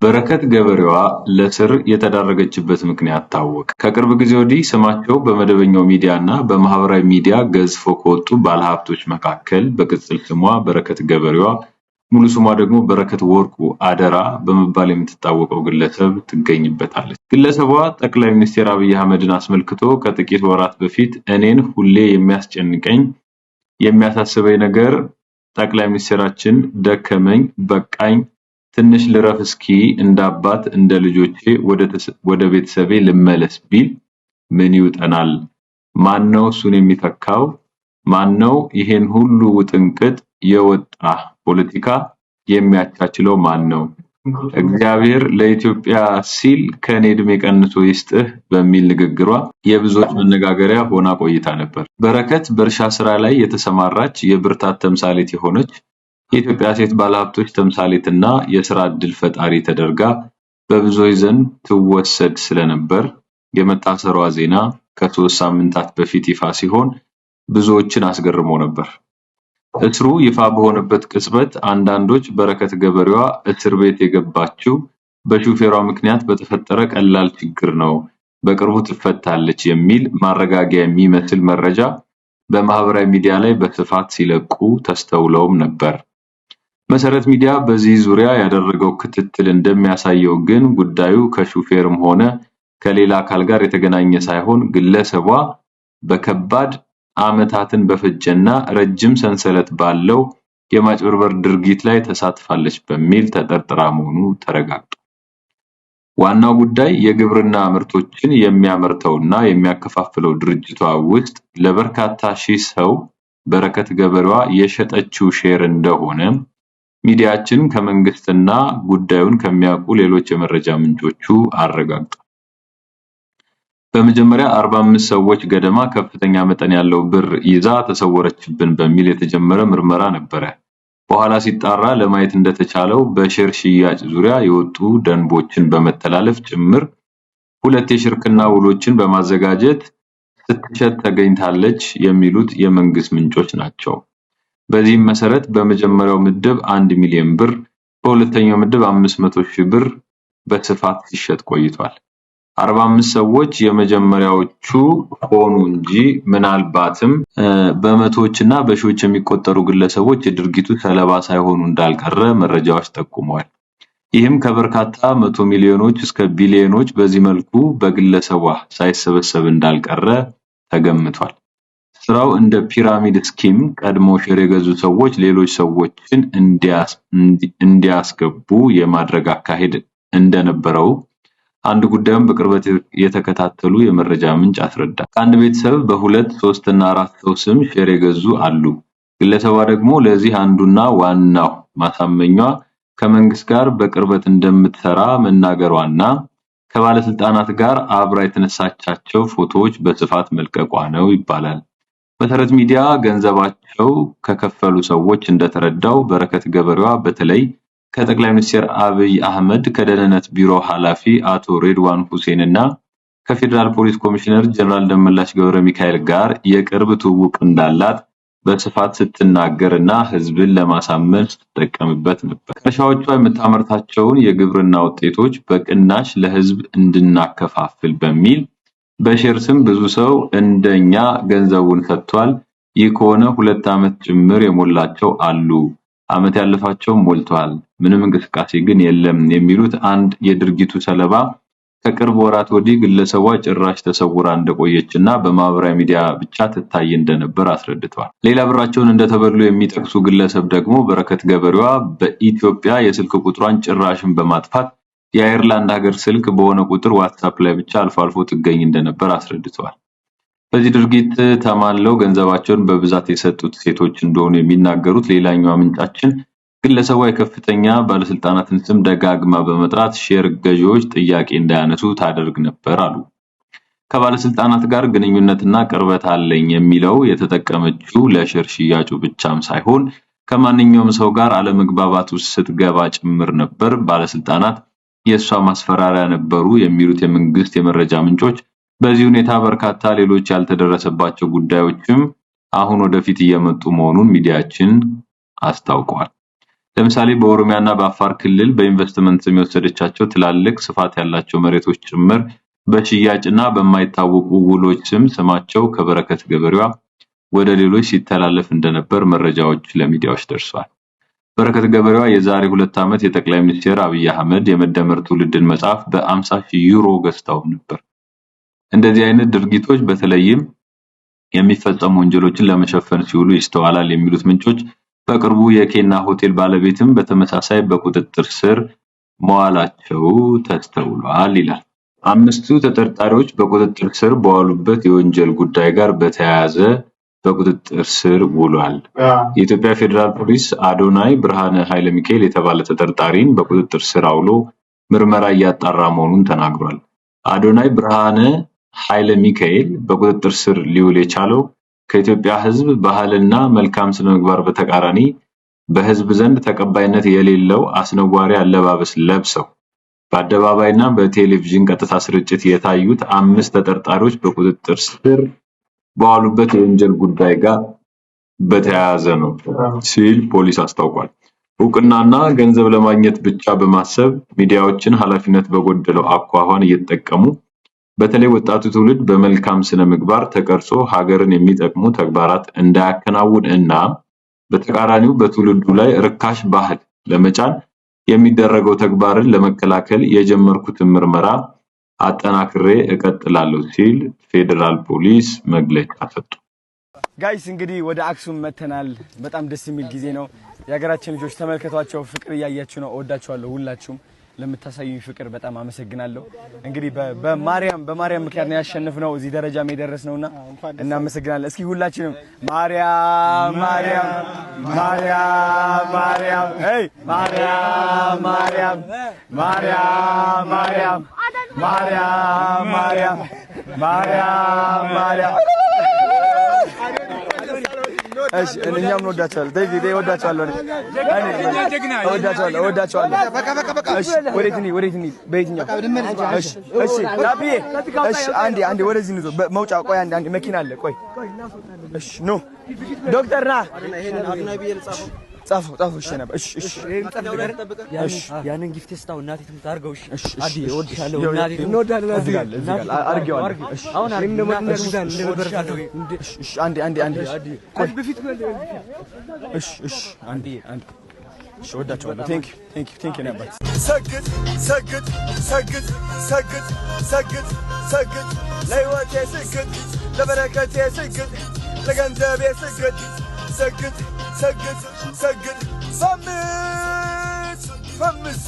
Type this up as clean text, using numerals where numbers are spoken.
በረከት ገበሬዋ ለስር የተዳረገችበት ምክንያት ታወቀ። ከቅርብ ጊዜ ወዲህ ስማቸው በመደበኛው ሚዲያና በማህበራዊ ሚዲያ ገዝፎ ከወጡ ባለሀብቶች መካከል በቅጽል ስሟ በረከት ገበሬዋ፣ ሙሉ ስሟ ደግሞ በረከት ወርቁ አደራ በመባል የምትታወቀው ግለሰብ ትገኝበታለች። ግለሰቧ ጠቅላይ ሚኒስትር አብይ አህመድን አስመልክቶ ከጥቂት ወራት በፊት እኔን ሁሌ የሚያስጨንቀኝ የሚያሳስበኝ ነገር ጠቅላይ ሚኒስትራችን ደከመኝ፣ በቃኝ፣ ትንሽ ልረፍ እስኪ እንዳባት እንደ ልጆቼ ወደ ቤተሰቤ ልመለስ ቢል ምን ይውጠናል? ማነው እሱን የሚተካው? ማነው ይሄን ሁሉ ውጥንቅጥ የወጣ ፖለቲካ የሚያቻችለው ማነው? እግዚአብሔር ለኢትዮጵያ ሲል ከኔ እድሜ ቀንሶ ይስጥህ በሚል ንግግሯ የብዙዎች መነጋገሪያ ሆና ቆይታ ነበር። በረከት በእርሻ ስራ ላይ የተሰማራች የብርታት ተምሳሌት የሆነች የኢትዮጵያ ሴት ባለሀብቶች ተምሳሌትና የስራ ዕድል ፈጣሪ ተደርጋ በብዙዎች ዘንድ ትወሰድ ስለነበር የመታሰሯ ዜና ከ3 ሳምንታት በፊት ይፋ ሲሆን ብዙዎችን አስገርሞ ነበር። እስሩ ይፋ በሆነበት ቅጽበት አንዳንዶች በረከት ገበሬዋ እስር ቤት የገባችው በሹፌሯ ምክንያት በተፈጠረ ቀላል ችግር ነው፣ በቅርቡ ትፈታለች የሚል ማረጋጊያ የሚመስል መረጃ በማህበራዊ ሚዲያ ላይ በስፋት ሲለቁ ተስተውለውም ነበር። መሰረት ሚዲያ በዚህ ዙሪያ ያደረገው ክትትል እንደሚያሳየው ግን ጉዳዩ ከሹፌርም ሆነ ከሌላ አካል ጋር የተገናኘ ሳይሆን ግለሰቧ በከባድ ዓመታትን በፈጀና ረጅም ሰንሰለት ባለው የማጭበርበር ድርጊት ላይ ተሳትፋለች በሚል ተጠርጥራ መሆኑ ተረጋግጧል። ዋናው ጉዳይ የግብርና ምርቶችን የሚያመርተውና የሚያከፋፍለው ድርጅቷ ውስጥ ለበርካታ ሺህ ሰው በረከት ገበሬዋ የሸጠችው ሼር እንደሆነ ሚዲያችን ከመንግስትና ጉዳዩን ከሚያውቁ ሌሎች የመረጃ ምንጮቹ አረጋግጧል። በመጀመሪያ 45 ሰዎች ገደማ ከፍተኛ መጠን ያለው ብር ይዛ ተሰወረችብን በሚል የተጀመረ ምርመራ ነበረ። በኋላ ሲጣራ ለማየት እንደተቻለው በሼር ሽያጭ ዙሪያ የወጡ ደንቦችን በመተላለፍ ጭምር 2 የሽርክና ውሎችን በማዘጋጀት ስትሸጥ ተገኝታለች የሚሉት የመንግስት ምንጮች ናቸው። በዚህም መሰረት በመጀመሪያው ምድብ 1 ሚሊዮን ብር፣ በሁለተኛው ምድብ 500,000 ብር በስፋት ሲሸጥ ቆይቷል። 45 ሰዎች የመጀመሪያዎቹ ሆኑ እንጂ ምናልባትም በመቶዎችና በሺዎች የሚቆጠሩ ግለሰቦች የድርጊቱ ሰለባ ሳይሆኑ እንዳልቀረ መረጃዎች ጠቁመዋል። ይህም ከበርካታ 100 ሚሊዮኖች እስከ ቢሊዮኖች በዚህ መልኩ በግለሰቧ ሳይሰበሰብ እንዳልቀረ ተገምቷል። ስራው እንደ ፒራሚድ ስኪም ቀድሞ ሼር የገዙ ሰዎች ሌሎች ሰዎችን እንዲያስገቡ የማድረግ አካሄድ እንደነበረው አንድ ጉዳዩን በቅርበት የተከታተሉ የመረጃ ምንጭ አስረዳል። ከአንድ ቤተሰብ በ2፣ 3 እና 4 ሰው ስም ሼር የገዙ አሉ። ግለሰቧ ደግሞ ለዚህ አንዱና ዋናው ማሳመኛ ከመንግስት ጋር በቅርበት እንደምትሰራ መናገሯና ከባለስልጣናት ጋር አብራ የተነሳቻቸው ፎቶዎች በስፋት መልቀቋ ነው ይባላል። መሰረት ሚዲያ ገንዘባቸው ከከፈሉ ሰዎች እንደተረዳው በረከት ገበሬዋ በተለይ ከጠቅላይ ሚኒስትር አብይ አህመድ ከደህንነት ቢሮ ኃላፊ አቶ ሬድዋን ሁሴን እና ከፌደራል ፖሊስ ኮሚሽነር ጀነራል ደመላሽ ገብረ ሚካኤል ጋር የቅርብ ትውውቅ እንዳላት በስፋት ስትናገርና ህዝብን ለማሳመን ስትጠቀምበት ነበር። ከእርሻዎቿ የምታመርታቸውን የግብርና ውጤቶች በቅናሽ ለህዝብ እንድናከፋፍል በሚል በሼር ስም ብዙ ሰው እንደኛ ገንዘቡን ሰጥቷል። ይህ ከሆነ 2 ዓመት ጭምር የሞላቸው አሉ፣ ዓመት ያለፋቸው ሞልቷል፣ ምንም እንቅስቃሴ ግን የለም የሚሉት አንድ የድርጊቱ ሰለባ ከቅርብ ወራት ወዲህ ግለሰቧ ጭራሽ ተሰውራ እንደቆየችና በማህበራዊ ሚዲያ ብቻ ትታይ እንደነበር አስረድተዋል። ሌላ ብራቸውን እንደተበሉ የሚጠቅሱ ግለሰብ ደግሞ በረከት ገበሬዋ በኢትዮጵያ የስልክ ቁጥሯን ጭራሽን በማጥፋት የአየርላንድ ሀገር ስልክ በሆነ ቁጥር ዋትስአፕ ላይ ብቻ አልፎ አልፎ ትገኝ እንደነበር አስረድተዋል። በዚህ ድርጊት ተማለው ገንዘባቸውን በብዛት የሰጡት ሴቶች እንደሆኑ የሚናገሩት ሌላኛው ምንጫችን ግለሰቧ የከፍተኛ ባለስልጣናትን ስም ደጋግማ በመጥራት ሼር ገዢዎች ጥያቄ እንዳያነሱ ታደርግ ነበር አሉ። ከባለስልጣናት ጋር ግንኙነትና ቅርበት አለኝ የሚለው የተጠቀመችው ለሼር ሽያጩ ብቻም ሳይሆን ከማንኛውም ሰው ጋር አለመግባባት ውስጥ ስትገባ ጭምር ነበር። ባለስልጣናት የሷ ማስፈራሪያ ነበሩ የሚሉት የመንግስት የመረጃ ምንጮች በዚህ ሁኔታ በርካታ ሌሎች ያልተደረሰባቸው ጉዳዮችም አሁን ወደፊት እየመጡ መሆኑን ሚዲያችን አስታውቋል። ለምሳሌ በኦሮሚያና በአፋር ክልል በኢንቨስትመንት ስም የወሰደቻቸው ትላልቅ ስፋት ያላቸው መሬቶች ጭምር በሽያጭና በማይታወቁ ውሎች ስማቸው ከበረከት ገበሬዋ ወደ ሌሎች ሲተላለፍ እንደነበር መረጃዎች ለሚዲያዎች ደርሷል። በረከት ገበሬዋ የዛሬ 2 ዓመት የጠቅላይ ሚኒስትር አብይ አህመድ የመደመር ትውልድን መጽሐፍ በ50,000 ዩሮ ገዝተው ነበር። እንደዚህ አይነት ድርጊቶች በተለይም የሚፈጸሙ ወንጀሎችን ለመሸፈን ሲውሉ ይስተዋላል የሚሉት ምንጮች በቅርቡ የኬና ሆቴል ባለቤትም በተመሳሳይ በቁጥጥር ስር መዋላቸው ተስተውሏል ይላል። 5ቱ ተጠርጣሪዎች በቁጥጥር ስር በዋሉበት የወንጀል ጉዳይ ጋር በተያያዘ በቁጥጥር ስር ውሏል። የኢትዮጵያ ፌደራል ፖሊስ አዶናይ ብርሃነ ኃይለ ሚካኤል የተባለ ተጠርጣሪን በቁጥጥር ስር አውሎ ምርመራ እያጣራ መሆኑን ተናግሯል። አዶናይ ብርሃነ ኃይለ ሚካኤል በቁጥጥር ስር ሊውል የቻለው ከኢትዮጵያ ሕዝብ ባህልና መልካም ስነምግባር በተቃራኒ በሕዝብ ዘንድ ተቀባይነት የሌለው አስነዋሪ አለባበስ ለብሰው በአደባባይና በቴሌቪዥን ቀጥታ ስርጭት የታዩት 5 ተጠርጣሪዎች በቁጥጥር ስር በዋሉበት የወንጀል ጉዳይ ጋር በተያያዘ ነው ሲል ፖሊስ አስታውቋል። እውቅናና ገንዘብ ለማግኘት ብቻ በማሰብ ሚዲያዎችን ኃላፊነት በጎደለው አኳኋን እየተጠቀሙ በተለይ ወጣቱ ትውልድ በመልካም ስነ ምግባር ተቀርጾ ሀገርን የሚጠቅሙ ተግባራት እንዳያከናውን እና በተቃራኒው በትውልዱ ላይ ርካሽ ባህል ለመጫን የሚደረገው ተግባርን ለመከላከል የጀመርኩትን ምርመራ አጠናክሬ እቀጥላለሁ ሲል ፌደራል ፖሊስ መግለጫ ሰጥቷል። ጋይስ እንግዲህ ወደ አክሱም መተናል። በጣም ደስ የሚል ጊዜ ነው። የሀገራችን ልጆች ተመልከቷቸው፣ ፍቅር እያያችሁ ነው። እወዳችኋለሁ። ሁላችሁም ለምታሳዩኝ ፍቅር በጣም አመሰግናለሁ። እንግዲህ በማርያም ምክንያት ነው ያሸነፍነው እዚህ ደረጃ የደረስነውና እናመሰግናለን። እስኪ ሁላችንም ማርያም ማርያም ማርያም ማርያም ሄይ ማርያም ማርያም ማርያም ማርያም ማርያም ማርያም ማርያም ማርያም እሺ እኛም እንወዳቸዋለን። ዴቪድ እወዳቸዋለሁ። እወዳቸዋለሁ። እሺ ወዴት እንሂድ? በየትኛው? እሺ ላፒዬ እሺ አንዴ ወደዚህ እንዞ መውጫ ቆይ አንዴ መኪና አለ ቆይ እሺ ኖ ዶክተር ና ጻፈው እሺ ነበር እሺ ያንን ጊፍት ስታው እናቴ ትምታርገው እሺ አዲ እወድሻለሁ እናቴ እንወዳለን እዚህ ጋር አርጌዋለሁ እሺ አሁን እንደበርሻለሁ እሺ አንዴ ቆይ በፊት እሺ አንዴ እሺ ወዳችኋለሁ ቴንክ ዩ ነበር ሰግድ ለህይወቴ ስግድ ለበረከቴ ስግድ ለገንዘቤ ስግድ ሰግድ ፈምስ